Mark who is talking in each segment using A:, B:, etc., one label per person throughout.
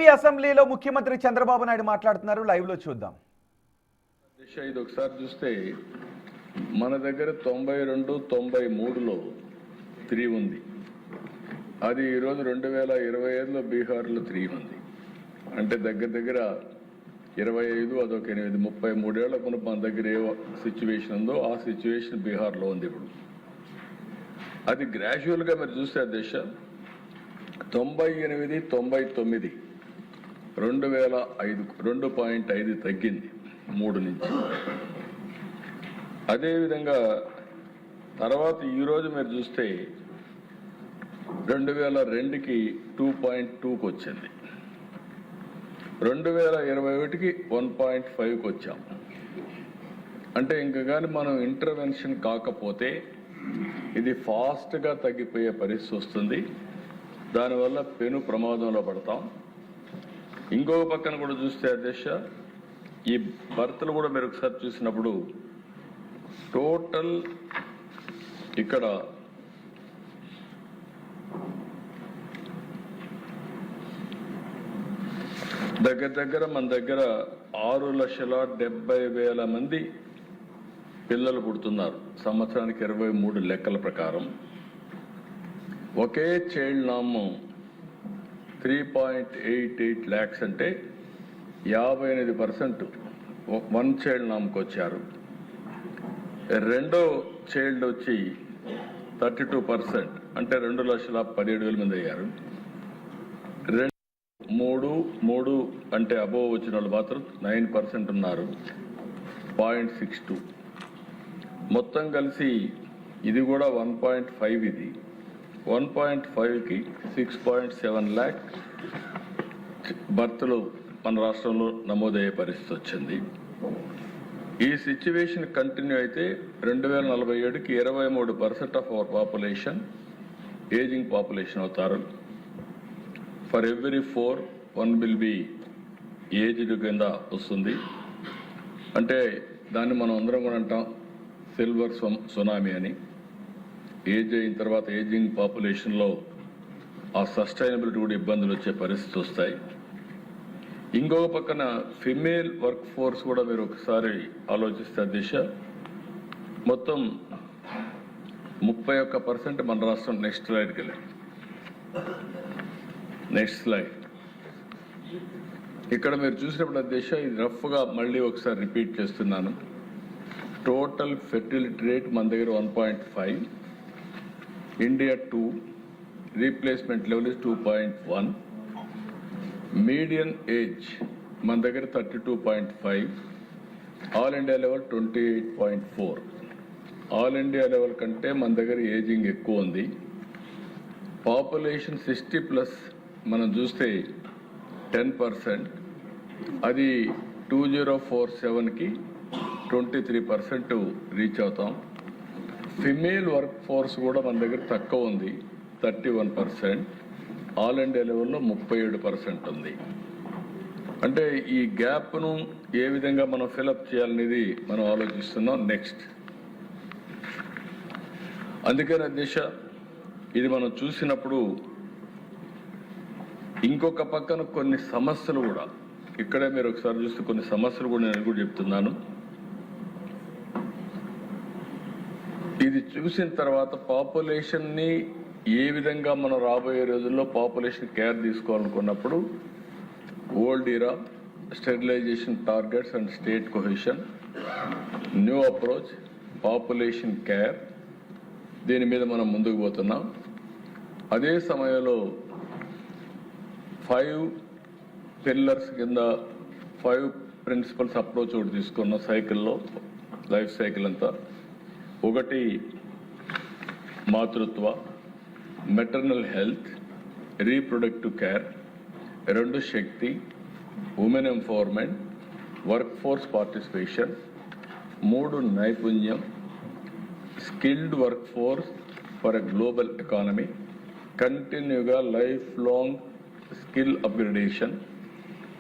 A: AP అసెంబ్లీలో ముఖ్యమంత్రి చంద్రబాబు నాయుడు మాట్లాడుతున్నారు. లైవ్ లో చూద్దాం.
B: ఇది ఒకసారి చూస్తే మన దగ్గర 92, 93లో 3 ఉంది. అది ఈరోజు 2025లో బీహార్లో 3 ఉంది. అంటే దగ్గర 25 అదొక 8 33 ఏళ్ల మునుపు మన దగ్గర ఏ సిచ్యువేషన్ ఉందో ఆ సిచ్యువేషన్ బీహార్లో ఉంది. ఇప్పుడు అది గ్రాడ్యువల్గా మీరు చూస్తే అధ్యక్ష 98, 99 2005 2.5 తగ్గింది 3 నుంచి. అదేవిధంగా తర్వాత ఈరోజు మీరు చూస్తే 2002కి 2.2కి వచ్చింది, 2021కి 1.5కి వచ్చాం. అంటే ఇంకా కానీ మనం ఇంటర్వెన్షన్ కాకపోతే ఇది ఫాస్ట్గా తగ్గిపోయే పరిస్థితి వస్తుంది. దానివల్ల పెను ప్రమాదంలో పడతాం. ఇంకొక పక్కన కూడా చూస్తే అధ్యక్ష ఈ బర్త్లు కూడా మీరు ఒకసారి చూసినప్పుడు టోటల్ ఇక్కడ దగ్గర మన దగ్గర 6,70,000 మంది పిల్లలు పుడుతున్నారు సంవత్సరానికి 23 లెక్కల ప్రకారం. ఒకే చైల్డ్ నాము 3.88 lakhs అంటే 58% 1 చైల్డ్ నామ్కి వచ్చారు. రెండో చైల్డ్ వచ్చి 32% అంటే 2,17,000 మంది అయ్యారు. 3 అంటే అబోవ్ వచ్చిన వాళ్ళు మాత్రం 9% ఉన్నారు, 0.62. మొత్తం కలిసి ఇది కూడా 1.5. ఇది 1.5కి 6.7 lakh బర్త్లు మన రాష్ట్రంలో నమోదయ్యే పరిస్థితి వచ్చింది. ఈ సిచ్యువేషన్ కంటిన్యూ అయితే 2047కి 23% of our population ageing population అవుతారు. For every 4 1 will be aged కింద వస్తుంది. అంటే దాన్ని మనం అందరం కూడా అంటాం సిల్వర్ సునామీ అని. ఏజ్ అయిన తర్వాత ఏజింగ్ పాపులేషన్లో ఆ సస్టైనబిలిటీ కూడా ఇబ్బందులు వచ్చే పరిస్థితి వస్తాయి. ఇంకొక పక్కన ఫిమేల్ వర్క్ ఫోర్స్ కూడా మీరు ఒకసారి ఆలోచిస్తే దిశ మొత్తం 31% మన రాష్ట్రం. నెక్స్ట్ స్లైడ్కి వెళ్ళి నెక్స్ట్ స్లైడ్. ఇక్కడ మీరు చూసినప్పుడు దిశ ఇది రఫ్గా మళ్ళీ ఒకసారి రిపీట్ చేస్తున్నాను. టోటల్ ఫెర్టిలిటీ రేట్ మన దగ్గర 1.5, India 2, replacement level is 2.1, median age మన దగ్గర 32.5, all India level 28.4. All India level కంటే మన దగ్గర ఏజింగ్ ఎక్కువ ఉంది. పాపులేషన్ 60+ మనం చూస్తే 10%, అది 2047కి 23% రీచ్ అవుతాం. ఫిమేల్ వర్క్ ఫోర్స్ కూడా మన దగ్గర తక్కువ ఉంది, 31%. ఆల్ ఇండియా లెవెల్లో 37% ఉంది. అంటే ఈ గ్యాప్ను ఏ విధంగా మనం ఫిలప్ చేయాలనేది మనం ఆలోచిస్తున్నాం. నెక్స్ట్ అందుకని దిశ ఇది మనం చూసినప్పుడు ఇంకొక పక్కన కొన్ని సమస్యలు కూడా ఇక్కడే మీరు ఒకసారి చూస్తే కొన్ని సమస్యలు కూడా నేను కూడా చెప్తున్నాను. ఇది చూసిన తర్వాత పాపులేషన్ని ఏ విధంగా మనం రాబోయే రోజుల్లో పాపులేషన్ కేర్ తీసుకోవాలనుకున్నప్పుడు old era, sterilisation targets and state cohesion, new approach, population care, దీని మీద మనం ముందుకు పోతున్నాం. అదే సమయంలో 5 పిల్లర్స్ కింద 5 ప్రిన్సిపల్స్ అప్రోచ్ ఒకటి తీసుకున్నాం సైకిల్లో, లైఫ్ సైకిల్ అంతా. 1 Matrutva, maternal health, reproductive care. 2 Shakti, women empowerment, work force participation. 3 Naipunyam, skilled work force for a global economy. కంటిన్యూగా లైఫ్ లాంగ్ స్కిల్ అప్గ్రేడేషన్.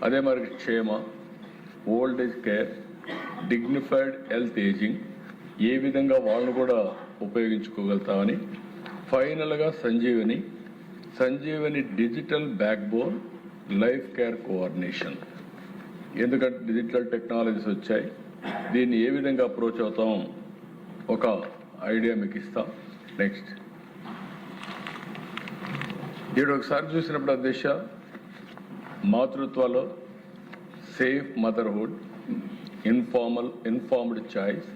B: అదే మరి Kshema, old age care, dignified health ageing, ఏ విధంగా వాళ్ళను కూడా ఉపయోగించుకోగలుగుతామని. ఫైనల్గా Sanjeevani digital back bone life care coordination. ఎందుకంటే డిజిటల్ టెక్నాలజీస్ వచ్చాయి, దీన్ని ఏ విధంగా అప్రోచ్ అవుతాం ఒక ఐడియా మీకు ఇస్తాం. నెక్స్ట్ ఇక్కడ ఒకసారి చూసినప్పుడు అధ్యక్ష, మాతృత్వలో సేఫ్ మదర్హుడ్, ఇన్ఫార్మ్డ్ చాయిస్.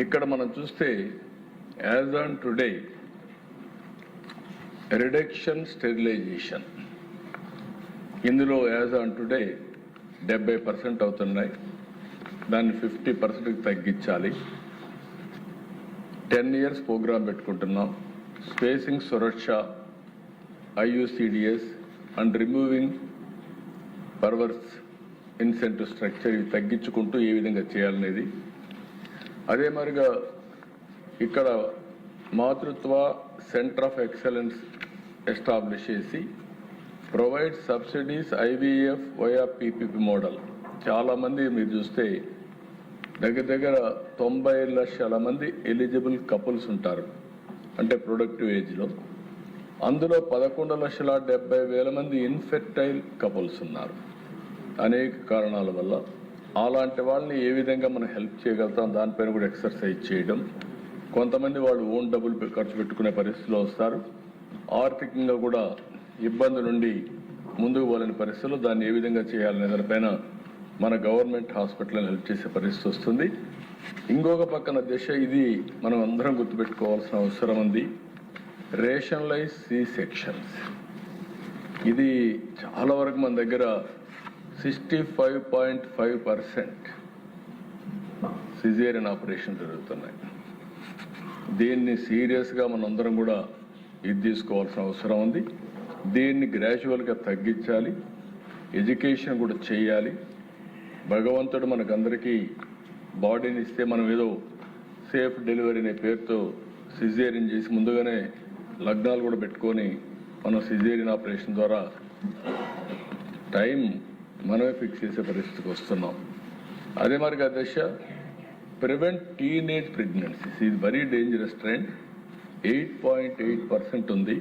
B: ఇక్కడ మనం చూస్తే as on today reduction sterilisation, ఇందులో యాజ్ ఆన్ టుడే 70% అవుతున్నాయి, దాన్ని 50%కి తగ్గించాలి. 10 years ప్రోగ్రామ్ పెట్టుకుంటున్నాం. స్పేసింగ్ సురక్ష, IUCDS and removing perverse incentive structure, ఇవి తగ్గించుకుంటూ ఏ విధంగా చేయాలనేది. అదే మరిగా ఇక్కడ మాతృత్వ సెంటర్ ఆఫ్ ఎక్సలెన్స్ ఎస్టాబ్లిష్ చేసి provide subsidies IVF via PPP model. చాలామంది మీరు చూస్తే దగ్గర 90 లక్షల మంది ఎలిజిబుల్ కపుల్స్ ఉంటారు, అంటే ప్రొడక్టివ్ ఏజ్లో. అందులో 11,70,000 మంది ఇన్ఫెర్టైల్ కపుల్స్ ఉన్నారు అనేక కారణాల వల్ల. అలాంటి వాళ్ళని ఏ విధంగా మనం హెల్ప్ చేయగలుగుతాం దానిపైన కూడా ఎక్సర్సైజ్ చేయడం. కొంతమంది వాళ్ళు ఓన్ డబ్బులు ఖర్చు పెట్టుకునే పరిస్థితిలో వస్తారు, ఆర్థికంగా కూడా ఇబ్బంది నుండి ముందుకు పోలేని పరిస్థితుల్లో దాన్ని ఏ విధంగా చేయాలనే దానిపైన మన గవర్నమెంట్ హాస్పిటల్ని హెల్ప్ చేసే పరిస్థితి వస్తుంది. ఇంకొక పక్కన దశ, ఇది మనం అందరం గుర్తుపెట్టుకోవాల్సిన అవసరం ఉంది, రేషనలైజ్ C-సెక్షన్స్. ఇది చాలా వరకు మన దగ్గర 65.5% సిజేరియన్ ఆపరేషన్ జరుగుతున్నాయి. దీన్ని సీరియస్గా మనందరం కూడా ఇది తీసుకోవాల్సిన అవసరం ఉంది. దీన్ని గ్రాడ్యువల్గా తగ్గించాలి, ఎడ్యుకేషన్ కూడా చేయాలి. భగవంతుడు మనకందరికీ బాడీని ఇస్తే మనం ఏదో సేఫ్ డెలివరీ అనే పేరుతో సిజేరియన్ చేసి ముందుగానే లగ్నాలు కూడా పెట్టుకొని మనం సిజేరియన్ ఆపరేషన్ ద్వారా టైం మనమే ఫిక్స్ చేసే పరిస్థితికి వస్తున్నాం. అదే మరిగా దశ, ప్రివెంట్ టీనేజ్ ప్రెగ్నెన్సీస్. ఇది వెరీ డేంజరస్ ట్రెండ్. 8.8% ఉంది,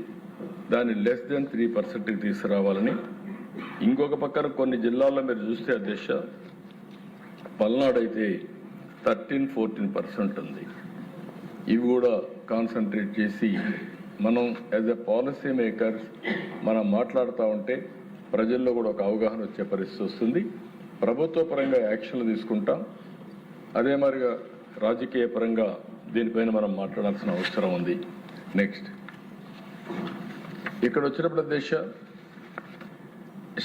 B: దాన్ని less than 3%కి తీసుకురావాలని. ఇంకొక పక్కన కొన్ని జిల్లాల్లో మీరు చూస్తే అధ్యక్ష, పల్నాడు అయితే 13-14% ఉంది. ఇవి కూడా కాన్సన్ట్రేట్ చేసి మనం యాజ్ ఎ పాలసీ మేకర్స్ మనం మాట్లాడుతూ ఉంటే ప్రజల్లో కూడా ఒక అవగాహన వచ్చే పరిస్థితి వస్తుంది. ప్రభుత్వ పరంగా యాక్షన్లు తీసుకుంటాం, అదే మరిగా రాజకీయ పరంగా దీనిపైన మనం మాట్లాడాల్సిన అవసరం ఉంది. నెక్స్ట్ ఇక్కడ వచ్చినప్పుడు దేశ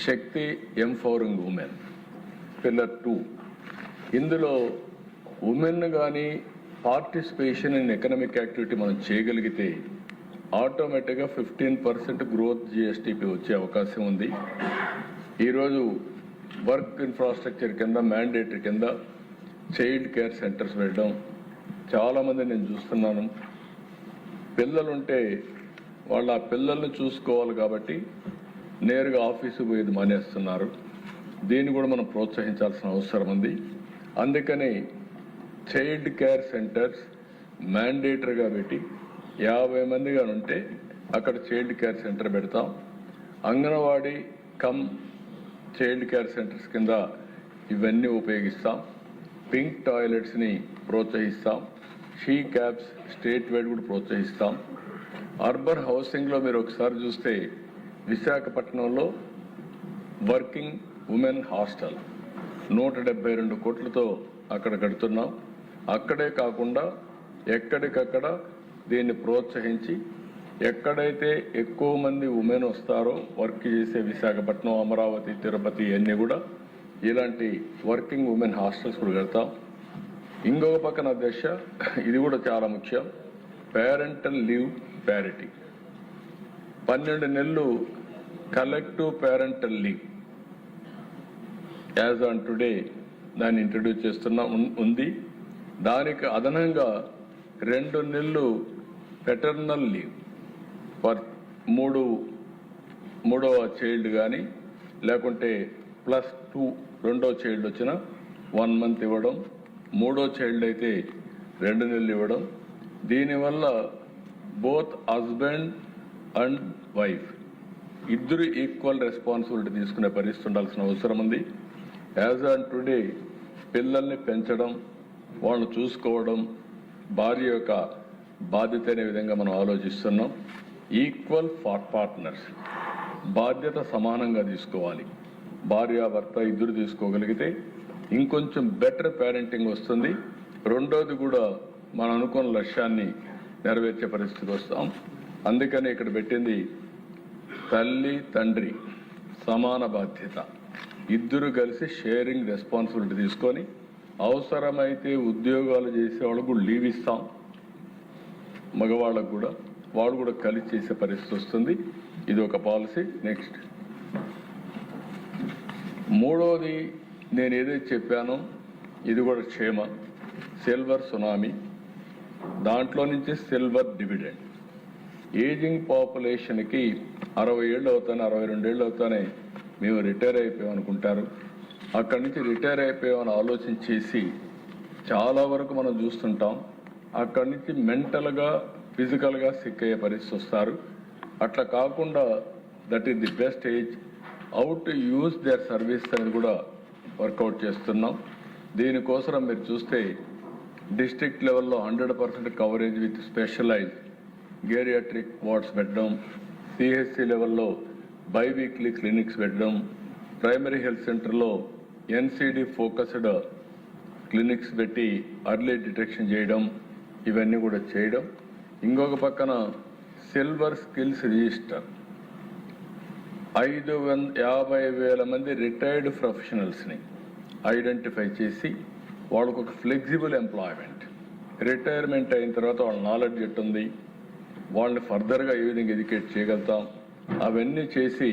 B: శక్తి ఎంపవరింగ్ ఉమెన్ పిల్లర్ 2, ఇందులో ఉమెన్ కానీ పార్టిసిపేషన్ ఇన్ ఎకనామిక్ యాక్టివిటీ మనం చేయగలిగితే ఆటోమేటిక్గా 15% గ్రోత్ GSTP వచ్చే అవకాశం ఉంది. ఈరోజు వర్క్ ఇన్ఫ్రాస్ట్రక్చర్ కింద మ్యాండేటరీ కింద చైల్డ్ కేర్ సెంటర్స్ వెళ్ళడం చాలామంది నేను చూస్తున్నాను. పిల్లలుంటే వాళ్ళ ఆ పిల్లల్ని చూసుకోవాలి కాబట్టి నేరుగా ఆఫీసుకు పోయేది మానేస్తున్నారు. దీన్ని కూడా మనం ప్రోత్సహించాల్సిన అవసరం ఉంది. అందుకని చైల్డ్ కేర్ సెంటర్స్ మ్యాండేటరీగా పెట్టి 50 మందిగా ఉంటే అక్కడ చైల్డ్ కేర్ సెంటర్ పెడతాం. Anganwadi cum child care centres కింద ఇవన్నీ ఉపయోగిస్తాం. పింక్ టాయిలెట్స్ని ప్రోత్సహిస్తాం. షీ క్యాబ్స్ స్టేట్ వైడ్ కూడా ప్రోత్సహిస్తాం. అర్బన్ హౌసింగ్లో మీరు ఒకసారి చూస్తే విశాఖపట్నంలో వర్కింగ్ ఉమెన్ హాస్టల్ 172 కోట్లతో అక్కడ కడుతున్నాం. అక్కడే కాకుండా ఎక్కడికక్కడ దీన్ని ప్రోత్సహించి ఎక్కడైతే ఎక్కువ మంది ఉమెన్ వస్తారో వర్క్ చేసే విశాఖపట్నం, అమరావతి, తిరుపతి అన్నీ కూడా ఇలాంటి వర్కింగ్ ఉమెన్ హాస్టల్స్ కూడా కడతాం. ఇంకొక పక్కన దశ, ఇది కూడా చాలా ముఖ్యం, పేరెంటల్ లీవ్ ప్యారిటీ. 12 నెలలు collective parental leave as on today దాన్ని ఇంట్రడ్యూస్ చేస్తున్నాం ఉంది. దానికి అదనంగా 2 నెలలు పెటర్నల్ లీవ్ ఫర్ మూడవ చైల్డ్ కానీ లేకుంటే +2 రెండో చైల్డ్ వచ్చిన 1 month ఇవ్వడం, మూడో చైల్డ్ అయితే 2 నెలలు ఇవ్వడం. దీనివల్ల బోత్ హస్బెండ్ అండ్ వైఫ్ ఇద్దరు ఈక్వల్ రెస్పాన్సిబిలిటీ తీసుకునే పరిస్థితి ఉండాల్సిన అవసరం ఉంది. యాజ్ ఆన్ టుడే పిల్లల్ని పెంచడం, వాళ్ళని చూసుకోవడం భార్య యొక్క బాధ్యత అనే విధంగా మనం ఆలోచిస్తున్నాం. ఈక్వల్ పార్ట్నర్స్, బాధ్యత సమానంగా తీసుకోవాలి. భార్యాభర్త ఇద్దరు తీసుకోగలిగితే ఇంకొంచెం బెటర్ పేరెంటింగ్ వస్తుంది. రెండోది కూడా మనం అనుకున్న లక్ష్యాన్ని నెరవేర్చే పరిస్థితికి వస్తాం. అందుకని ఇక్కడ పెట్టింది తల్లి తండ్రి సమాన బాధ్యత, ఇద్దరు కలిసి షేరింగ్ రెస్పాన్సిబిలిటీ తీసుకొని అవసరమైతే ఉద్యోగాలు చేసే వాళ్ళకు లీవ్ ఇస్తాం, మగవాళ్ళకు కూడా వాళ్ళు కూడా కలిసి చేసే పరిస్థితి వస్తుంది. ఇది ఒక పాలసీ. నెక్స్ట్ మూడోది నేను ఏదైతే చెప్పానో ఇది కూడా క్షేమ, సిల్వర్ సునామీ, దాంట్లో నుంచి సిల్వర్ డివిడెండ్. ఏజింగ్ పాపులేషన్కి 60 ఏళ్ళు అవుతానే 62 ఏళ్ళు అవుతానే మేము రిటైర్ అయిపోయాం అనుకుంటారు. అక్కడి నుంచి రిటైర్ అయిపోయామని ఆలోచన చేసి చాలా వరకు మనం చూస్తుంటాం. అక్కడి నుంచి మెంటల్గా ఫిజికల్గా సిక్ అయ్యే పరిస్థితి వస్తారు. అట్లా కాకుండా that is the best age how to use their service అనేది కూడా వర్కౌట్ చేస్తున్నాం. దీనికోసం మీరు చూస్తే డిస్ట్రిక్ట్ లెవెల్లో 100% కవరేజ్ విత్ స్పెషలైజ్ గేరియాట్రిక్ వార్డ్స్ పెట్టడం, సిహెచ్సి లెవెల్లో బైవీక్లీ క్లినిక్స్ పెట్టడం, ప్రైమరీ హెల్త్ సెంటర్లో ఎన్సిడి ఫోకస్డ్ క్లినిక్స్ పెట్టి అర్లీ డిటెక్షన్ చేయడం, ఇవన్నీ కూడా చేయడం. ఇంకొక పక్కన సిల్వర్ స్కిల్స్ రిజిస్టర్ 550,000 మంది రిటైర్డ్ ప్రొఫెషనల్స్ని ఐడెంటిఫై చేసి వాళ్ళకు ఒక ఫ్లెక్సిబుల్ ఎంప్లాయ్మెంట్, రిటైర్మెంట్ అయిన తర్వాత వాళ్ళ నాలెడ్జ్ ఎట్టుంది, వాళ్ళని ఫర్దర్గా ఏ విధంగా ఎడ్యుకేట్ చేయగలుగుతాం, అవన్నీ చేసి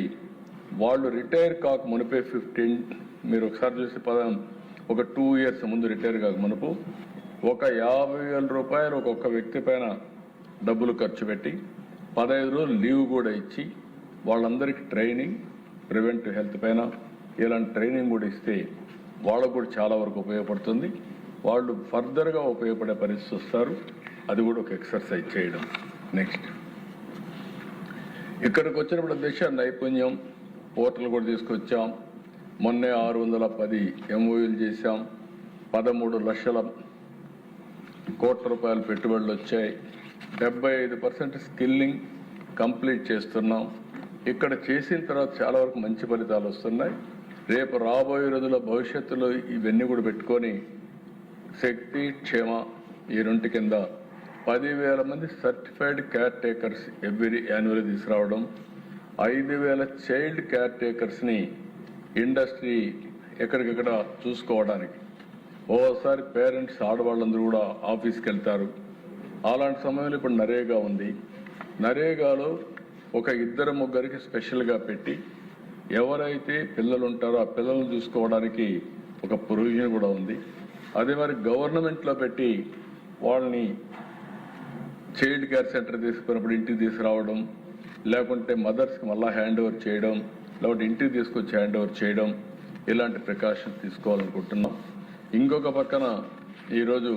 B: వాళ్ళు రిటైర్ కాక మునిపే 15 మీరు ఒకసారి చూసి ఒక 2 years ముందు రిటైర్ కాక మునుపు ఒక 50,000 రూపాయలు ఒక్కొక్క వ్యక్తి పైన డబ్బులు ఖర్చు పెట్టి 15 రోజులు లీవ్ కూడా ఇచ్చి వాళ్ళందరికీ ట్రైనింగ్, ప్రివెంటివ్ హెల్త్ పైన ఇలాంటి ట్రైనింగ్ కూడా ఇస్తే వాళ్ళకు కూడా చాలా వరకు ఉపయోగపడుతుంది. వాళ్ళు ఫర్దర్గా ఉపయోగపడే పరిస్థితి వస్తారు. అది కూడా ఒక ఎక్సర్సైజ్ చేయడం. నెక్స్ట్ ఇక్కడికి వచ్చినప్పుడు దిశ నైపుణ్యం పోర్టల్ కూడా తీసుకొచ్చాం. మొన్నే 610 MOUలు చేశాం. 13 లక్షల కోట్ల రూపాయల పెట్టుబడులు వచ్చాయి. 75% స్కిల్లింగ్ కంప్లీట్ చేస్తున్నాం. ఇక్కడ చేసిన తర్వాత చాలా వరకు మంచి ఫలితాలు వస్తున్నాయి. రేపు రాబోయే రోజుల భవిష్యత్తులో ఇవన్నీ కూడా పెట్టుకొని శక్తి క్షేమ ఈ 2 కింద 10,000 మంది certified care takers every annual తీసుకురావడం, 5,000 చైల్డ్ కేర్ టేకర్స్ని ఇండస్ట్రీ ఎక్కడికక్కడ చూసుకోవడానికి. ఓసారి పేరెంట్స్ ఆడవాళ్ళందరూ కూడా ఆఫీస్కి వెళ్తారు. అలాంటి సమయంలో ఇప్పుడు నరేగా ఉంది. నరేగాలో ఒక 2-3 స్పెషల్గా పెట్టి ఎవరైతే పిల్లలు ఉంటారో ఆ పిల్లలను చూసుకోవడానికి ఒక ప్రొవిజన్ కూడా ఉంది. అదే మరి గవర్నమెంట్లో పెట్టి వాళ్ళని చైల్డ్ కేర్ సెంటర్ తీసుకున్నప్పుడు ఇంటికి తీసుకురావడం, లేకుంటే మదర్స్కి మళ్ళీ హ్యాండ్ ఓవర్ చేయడం, లేకుంటే ఇంటికి తీసుకొచ్చి హ్యాండ్ ఓవర్ చేయడం, ఇలాంటి ప్రికాషన్స్ తీసుకోవాలనుకుంటున్నాం. ఇంకొక పక్కన ఈరోజు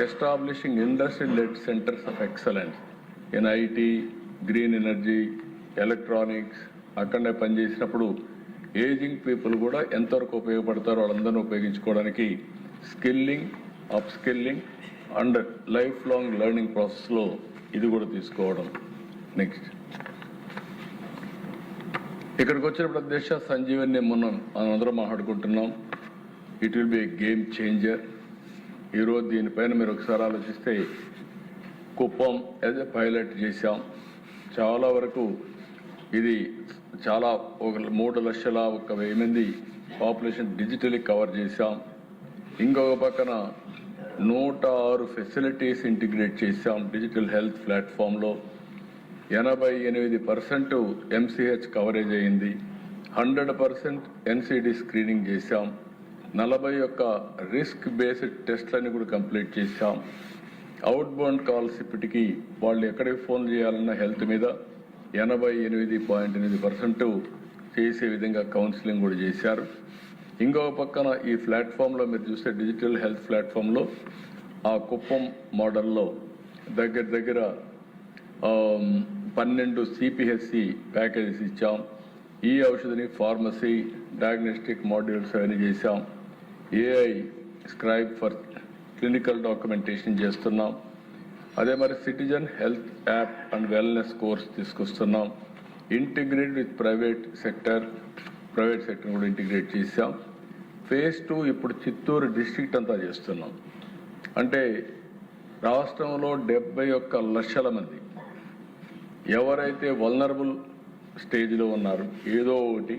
B: establishing industry led centres of excellence in IT, green energy, electronics. అక్కడనే పనిచేసినప్పుడు ఏజింగ్ పీపుల్ కూడా ఎంతవరకు ఉపయోగపడతారో వాళ్ళందరినీ ఉపయోగించుకోవడానికి skilling, up skilling and life long learning ప్రాసెస్లో ఇది కూడా తీసుకోవడం. నెక్స్ట్ ఇక్కడికి వచ్చినప్పుడు దేశ సంజీవని మనం అందరం మాట్లాడుకుంటున్నాం. It will be A game changer. ఈరోజు దీనిపైన మీరు ఒకసారి ఆలోచిస్తే కుప్పం యాజ్ ఎ పైలట్ చేశాం. చాలా వరకు ఇది చాలా 3,01,000 మంది పాపులేషన్ డిజిటలీ కవర్ చేశాం. ఇంకొక పక్కన 106 ఫెసిలిటీస్ ఇంటిగ్రేట్ చేశాం డిజిటల్ హెల్త్ ప్లాట్ఫామ్లో. 88% MCH కవరేజ్ అయింది. 100% NCD స్క్రీనింగ్ చేశాం. 41 రిస్క్ బేస్డ్ టెస్ట్లని కూడా కంప్లీట్ చేశాం. అవుట్ బౌండ్ కాల్స్ ఇప్పటికీ వాళ్ళు ఎక్కడికి ఫోన్ చేయాలన్న హెల్త్ మీద 88.8% చేసే విధంగా కౌన్సిలింగ్ కూడా చేశారు. ఇంకొక పక్కన ఈ ప్లాట్ఫామ్లో మీరు చూస్తే డిజిటల్ హెల్త్ ప్లాట్ఫామ్లో ఆ కుప్పం మోడల్లో దగ్గర 12 సిపిహెచ్సి ప్యాకేజెస్ ఇచ్చాం. ఈ ఔషధిని ఫార్మసీ డయాగ్నోస్టిక్ మాడ్యూల్స్ అవన్నీ చేశాం. AI scribe for clinical documentation చేస్తున్నాం. అదే మరి citizen health app and wellness course తీసుకొస్తున్నాం. ఇంటిగ్రేట్ విత్ ప్రైవేట్ సెక్టర్ కూడా ఇంటిగ్రేట్ చేశాం. ఫేజ్ 2 ఇప్పుడు చిత్తూరు డిస్ట్రిక్ట్ అంతా చేస్తున్నాం. అంటే రాష్ట్రంలో 71 లక్షల మంది ఎవరైతే వల్నరబుల్ స్టేజ్లో ఉన్నారు, ఏదో ఒకటి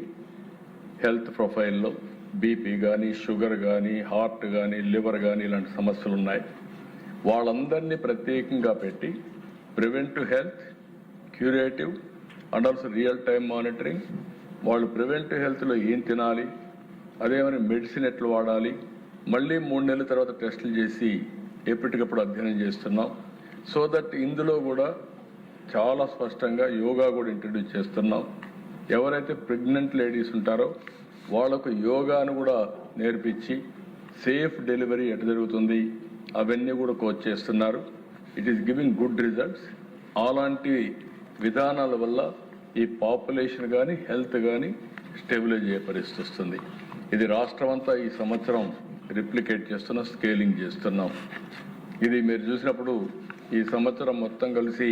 B: హెల్త్ ప్రొఫైల్లో బీపీ కానీ, షుగర్ కానీ, హార్ట్ కానీ, లివర్ కానీ ఇలాంటి సమస్యలు ఉన్నాయి, వాళ్ళందరినీ ప్రత్యేకంగా పెట్టి preventive health, curative and also real time monitoring, వాళ్ళు ప్రివెంటివ్ హెల్త్లో ఏం తినాలి, అదేమని మెడిసిన్ ఎట్లా వాడాలి, మళ్ళీ 3 నెలల తర్వాత టెస్టులు చేసి ఎప్పటికప్పుడు అధ్యయనం చేస్తున్నాం. సో దట్ ఇందులో కూడా చాలా స్పష్టంగా యోగా కూడా ఇంట్రడ్యూస్ చేస్తున్నాం. ఎవరైతే ప్రెగ్నెంట్ లేడీస్ ఉంటారో వాళ్లకు యోగాను కూడా నేర్పించి సేఫ్ డెలివరీ ఎట్లా జరుగుతుంది అవన్నీ కూడా కోచ్ చేస్తున్నారు. It is giving good results. అలాంటి విధానాల వల్ల ఈ పాపులేషన్ కానీ హెల్త్ కానీ స్టెబిలైజ్ అయ్యే పరిస్థితి వస్తుంది. ఇది రాష్ట్రం అంతా ఈ సంవత్సరం రిప్లికేట్ చేస్తున్నాం, స్కేలింగ్ చేస్తున్నాం. ఇది మీరు చూసినప్పుడు ఈ సంవత్సరం మొత్తం కలిసి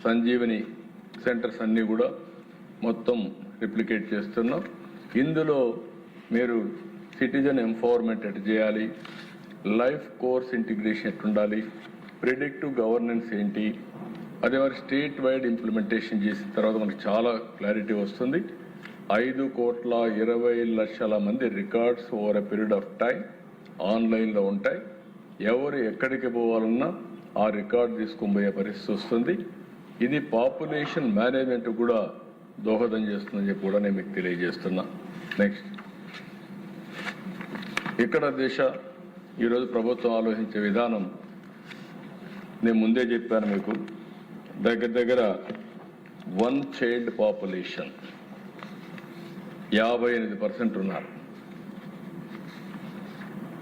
B: సంజీవని సెంటర్స్ అన్నీ కూడా మొత్తం రిప్లికేట్ చేస్తున్నాం. ఇందులో మీరు సిటిజన్ ఎంపవర్మెంట్ ఎట్ చేయాలి, లైఫ్ కోర్స్ ఇంటిగ్రేషన్ ఎట్టుండాలి, ప్రిడిక్టివ్ గవర్నెన్స్ ఏంటి, అదే మరి స్టేట్ వైడ్ ఇంప్లిమెంటేషన్ చేసిన తర్వాత మనకు చాలా క్లారిటీ వస్తుంది. 5,20,00,000 మంది records over a period of time ఆన్లైన్లో ఉంటాయి. ఎవరు ఎక్కడికి పోవాలన్నా ఆ రికార్డ్ తీసుకొని పోయే పరిస్థితి వస్తుంది. ఇది పాపులేషన్ మేనేజ్మెంట్ కూడా దోహదం చేస్తుందని చెప్పి కూడా నేను మీకు తెలియజేస్తున్నా. నెక్స్ట్, ఇక్కడ ఈరోజు ప్రభుత్వం ఆలోచించే విధానం నేను ముందే చెప్పాను మీకు. దగ్గర 1 చైల్డ్ పాపులేషన్ 58% ఉన్నారు.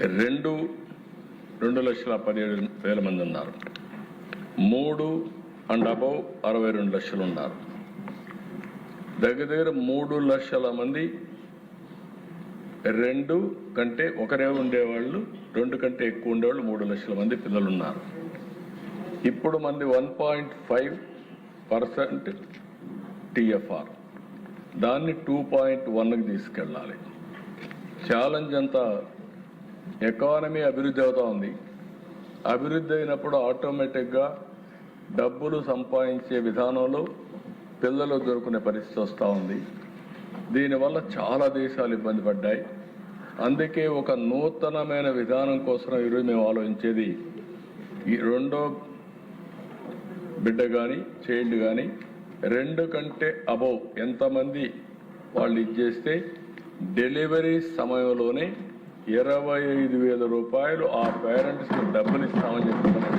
B: 2,17,000 మంది ఉన్నారు. 3 and above 62 లక్షలు ఉన్నారు. దగ్గర 3 లక్షల మంది 2 కంటే ఒకరే ఉండేవాళ్ళు, 2 కంటే ఎక్కువ ఉండేవాళ్ళు 3 లక్షల మంది పిల్లలు ఉన్నారు. ఇప్పుడు మంది 1.5% టిఎఫ్ఆర్, దాన్ని 2.1కి తీసుకెళ్ళాలి. ఛాలెంజ్ అంతా ఎకానమీ అభివృద్ధి అవుతా ఉంది. అభివృద్ధి అయినప్పుడు ఆటోమేటిక్గా డబ్బులు సంపాదించే విధానంలో పిల్లలు దొరుకునే పరిస్థితి వస్తూ ఉంది. దీనివల్ల చాలా దేశాలు ఇబ్బంది పడ్డాయి. అందుకే ఒక నూతనమైన విధానం కోసం ఈరోజు మేము ఆలోచించేది, ఈ 2వ బిడ్డ కానీ చైల్డ్ కానీ 2 కంటే అబౌవ్ ఎంతమంది వాళ్ళు ఇచ్చేస్తే డెలివరీ సమయంలోనే 25,000 రూపాయలు ఆ పేరెంట్స్కి డబ్బులు ఇస్తామని చెప్తున్నారు.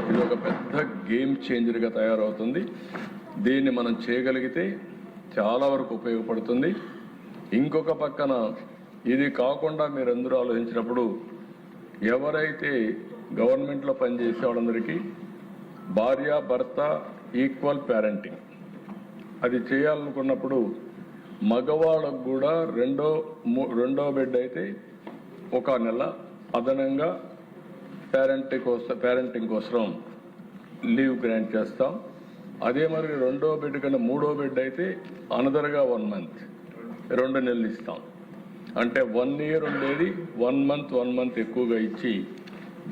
B: ఇది ఒక పెద్ద గేమ్ చేంజర్గా తయారవుతుంది. దీన్ని మనం చేయగలిగితే చాలా వరకు ఉపయోగపడుతుంది. ఇంకొక పక్కన ఇది కాకుండా మీరందరూ ఆలోచించినప్పుడు ఎవరైతే గవర్నమెంట్లో పనిచేసే వాళ్ళందరికీ భార్య భర్త ఈక్వల్ పేరెంటింగ్ అది చేయాలనుకున్నప్పుడు మగవాళ్ళకు కూడా రెండో బిడ్డ అయితే 1 నెల అదనంగా పేరెంటింగ్ కోసం లీవ్ గ్రాంట్ చేస్తాం. అదే మరి 2వ బిడ్డ కన్నా 3వ బిడ్డ అయితే అనదర్గా 1 మంత్ 2 నెలలు ఇస్తాం. అంటే 1 ఇయర్ ఉండేది 1 మంత్ ఎక్కువగా ఇచ్చి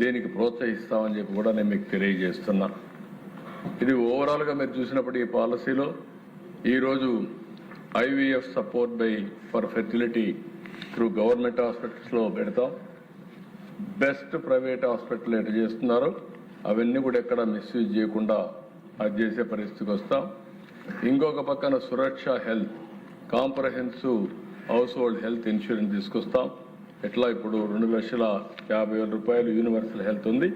B: దీనికి ప్రోత్సహిస్తామని చెప్పి కూడా నేను మీకు తెలియజేస్తున్నా. ఇది ఓవరాల్గా మీరు చూసినప్పుడు ఈ పాలసీలో ఈరోజు IVF support for fertility through government హాస్పిటల్స్లో పెడతాం. బెస్ట్ ప్రైవేట్ హాస్పిటల్ ఎట్లా చేస్తున్నారో అవన్నీ కూడా ఎక్కడ మిస్యూజ్ చేయకుండా అది చేసే పరిస్థితికి వస్తాం. ఇంకొక పక్కన Suraksha health comprehensive house hold health insurance తీసుకొస్తాం. ఎట్లా ఇప్పుడు 2,50,000 రూపాయలు యూనివర్సల్ హెల్త్ ఉంది,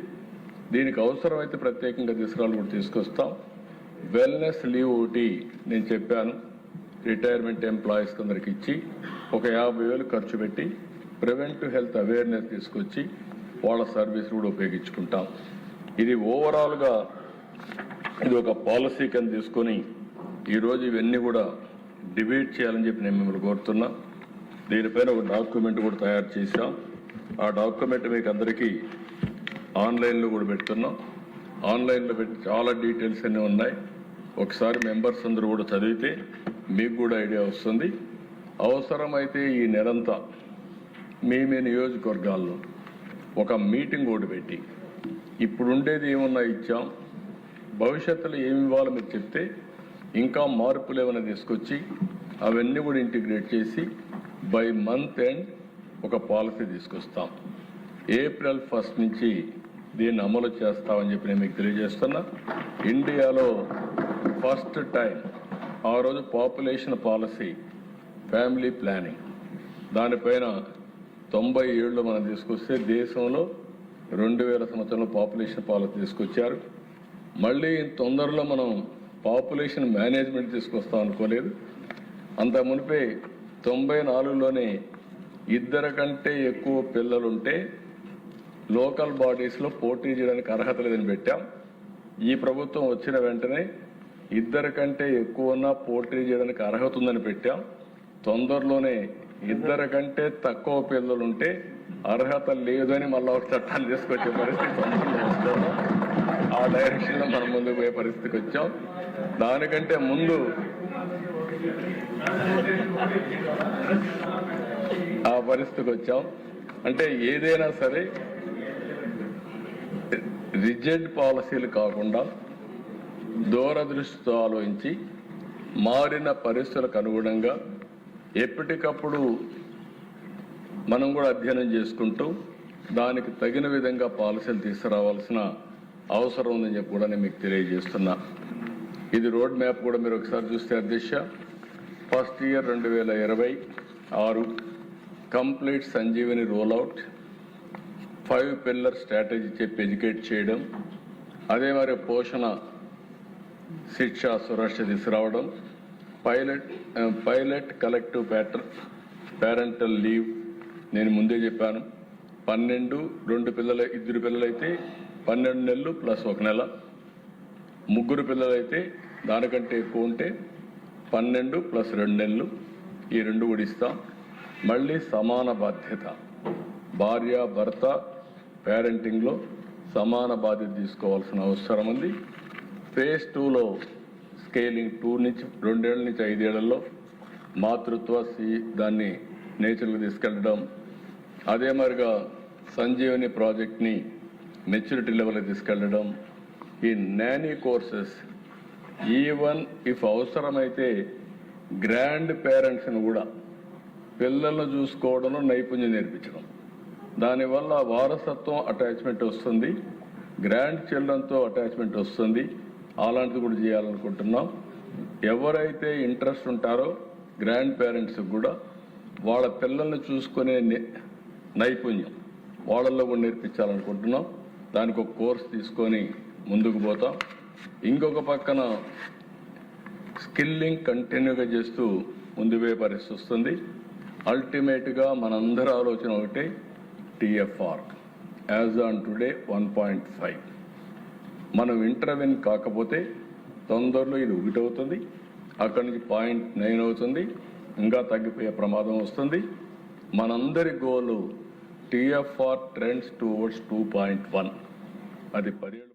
B: దీనికి అవసరమైతే ప్రత్యేకంగా తీసుకురావాలి కూడా తీసుకొస్తాం. వెల్నెస్ లీవ్ ఒకటి నేను చెప్పాను, రిటైర్మెంట్ ఎంప్లాయీస్ అందరికి ఇచ్చి ఒక 50,000 ఖర్చు పెట్టి ప్రివెంటివ్ హెల్త్ అవేర్నెస్ తీసుకొచ్చి వాళ్ళ సర్వీస్ కూడా ఉపయోగించుకుంటాం. ఇది ఓవరాల్గా ఇది ఒక పాలసీ కింద తీసుకొని ఈరోజు ఇవన్నీ కూడా డిబేట్ చేయాలని చెప్పి నేను మిమ్మల్ని కోరుతున్నా. దీనిపైన ఒక డాక్యుమెంట్ కూడా తయారు చేశాం. ఆ డాక్యుమెంట్ మీకు అందరికీ ఆన్లైన్లో కూడా పెడుతున్నాం. ఆన్లైన్లో పెట్టి చాలా డీటెయిల్స్ అన్నీ ఉన్నాయి. ఒకసారి మెంబర్స్ అందరూ కూడా చదివితే మీకు కూడా ఐడియా వస్తుంది. అవసరమైతే ఈ నెలంతా మీ నియోజకవర్గాల్లో ఒక మీటింగ్ కూడా పెట్టి ఇప్పుడు ఉండేది ఏమన్నా ఇచ్చాం, భవిష్యత్తులో ఏమి ఇవ్వాలో మీరు చెప్తే ఇంకా మార్పులు ఏమైనా తీసుకొచ్చి అవన్నీ కూడా ఇంటిగ్రేట్ చేసి బై మంత్ ఎండ్ ఒక పాలసీ తీసుకొస్తాం. ఏప్రిల్ 1 నుంచి దీన్ని అమలు చేస్తామని చెప్పి నేను మీకు తెలియజేస్తున్నా. ఇండియాలో ఫస్ట్ టైం ఆ రోజు పాపులేషన్ పాలసీ, ఫ్యామిలీ ప్లానింగ్ దానిపైన 97లో మనం తీసుకొస్తే దేశంలో 2000 సంవత్సరంలో పాపులేషన్ పాలసీ తీసుకొచ్చారు. మళ్ళీ తొందరలో మనం పాపులేషన్ మేనేజ్మెంట్ తీసుకొస్తాం అనుకోలేదు. అంత మునిపే 94లోనే 2 కంటే ఎక్కువ పిల్లలుంటే లోకల్ బాడీస్లో పోటీ చేయడానికి అర్హత లేదని పెట్టాం. ఈ ప్రభుత్వం వచ్చిన వెంటనే 2 కంటే ఎక్కువ ఉన్నా పోటీ చేయడానికి అర్హత ఉందని పెట్టాం. తొందరలోనే 2 కంటే తక్కువ పిల్లలుంటే అర్హత లేదని మళ్ళీ ఒక చట్టాన్ని తీసుకొచ్చే పరిస్థితి తొందరలో వస్తాము. ఆ డైరెక్షన్లో మనం ముందుకు పోయే పరిస్థితికి వచ్చాం. దానికంటే ముందు ఆ పరిస్థితికి వచ్చాం. అంటే ఏదైనా సరే రిజిడ్ పాలసీలు కాకుండా దూరదృష్టితో ఆలోచించి మారిన పరిస్థితులకు అనుగుణంగా ఎప్పటికప్పుడు మనం కూడా అధ్యయనం చేసుకుంటూ దానికి తగిన విధంగా పాలసీలు తీసుకురావాల్సిన అవసరం ఉందని చెప్పి కూడా నేను మీకు తెలియజేస్తున్నా. ఇది రోడ్ మ్యాప్ కూడా మీరు ఒకసారి చూస్తే అధ్యక్ష, first year 2026 complete Sanjeevani rollout, 5 pillar strategy చెప్పి ఎడ్యుకేట్ చేయడం, అదే మరి పోషణ శిక్ష సురక్ష తీసుకురావడం, పైలట్ కలెక్టివ్ పేరెంటల్ లీవ్ నేను ముందే చెప్పాను. 12 2 పిల్లలైతే 12 నెలలు ప్లస్ 1 నెల, 3 పిల్లలైతే దానికంటే ఎక్కువ ఉంటే 12 ప్లస్ 2 నెలలు, ఈ 2 కూడా ఇస్తాం. మళ్ళీ సమాన బాధ్యత, భార్య భర్త పేరెంటింగ్లో సమాన బాధ్యత తీసుకోవాల్సిన అవసరం ఉంది. ఫేజ్ 2లో స్కేలింగ్ 2 నుంచి 2 ఏళ్ల నుంచి 5 ఏళ్లలో మాతృత్వ దాన్ని నేచర్కి తీసుకెళ్ళడం, అదే మరిగా సంజీవని ప్రాజెక్ట్ని మెచ్యూరిటీ లెవెల్కి తీసుకెళ్ళడం, ఈ నానీ కోర్సెస్ ఈవెన్ ఇఫ్ అవసరమైతే గ్రాండ్ పేరెంట్స్ని కూడా పిల్లలను చూసుకోవడంలో నైపుణ్యం నేర్పించడం, దానివల్ల వారసత్వం అటాచ్మెంట్ వస్తుంది, గ్రాండ్ చిల్డ్రన్తో అటాచ్మెంట్ వస్తుంది. అలాంటిది కూడా చేయాలనుకుంటున్నాం. ఎవరైతే ఇంట్రెస్ట్ ఉంటారో గ్రాండ్ పేరెంట్స్కి కూడా వాళ్ళ పిల్లల్ని చూసుకునే నైపుణ్యం వాళ్ళల్లో కూడా నేర్పించాలనుకుంటున్నాం. దానికి ఒక కోర్స్ తీసుకొని ముందుకు పోతాం. ఇంకొక పక్కన స్కిల్లింగ్ కంటిన్యూగా చేస్తూ ముందు పోయే పరిస్థితి వస్తుంది. అల్టిమేట్గా మనందరి ఆలోచన ఒకటే, TFR యాజ్ ఆన్ టుడే 1.5. మనం ఇంటర్వెన్ కాకపోతే తొందరలో ఇది 1 అవుతుంది, అక్కడి నుంచి 0.9 అవుతుంది, ఇంకా తగ్గిపోయే ప్రమాదం వస్తుంది. మనందరి గోలు TFR ట్రెండ్స్ టువర్డ్స్ 2.1. అది 10 ఏళ్ళు